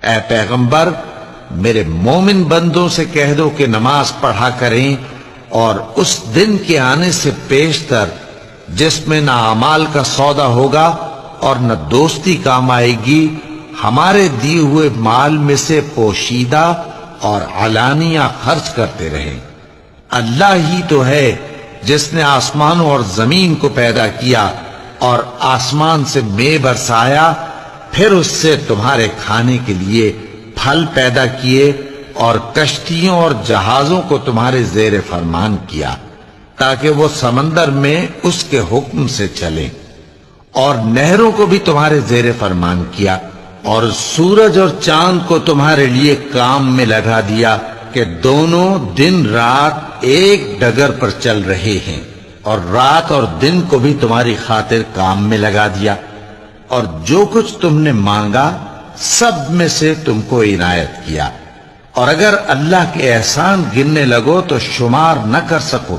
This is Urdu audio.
اے پیغمبر میرے مومن بندوں سے کہہ دو کہ نماز پڑھا کریں، اور اس دن کے آنے سے پیشتر جس میں نہ اعمال کا سودا ہوگا اور نہ دوستی کام آئے گی، ہمارے دیے ہوئے مال میں سے پوشیدہ اور علانیہ خرچ کرتے رہیں۔ اللہ ہی تو ہے جس نے آسمانوں اور زمین کو پیدا کیا اور آسمان سے مے برسایا، پھر اس سے تمہارے کھانے کے لیے پھل پیدا کیے اور کشتیوں اور جہازوں کو تمہارے زیر فرمان کیا تاکہ وہ سمندر میں اس کے حکم سے چلیں، اور نہروں کو بھی تمہارے زیر فرمان کیا، اور سورج اور چاند کو تمہارے لیے کام میں لگا دیا کہ دونوں دن رات ایک ڈگر پر چل رہے ہیں، اور رات اور دن کو بھی تمہاری خاطر کام میں لگا دیا، اور جو کچھ تم نے مانگا سب میں سے تم کو عنایت کیا، اور اگر اللہ کے احسان گننے لگو تو شمار نہ کر سکو۔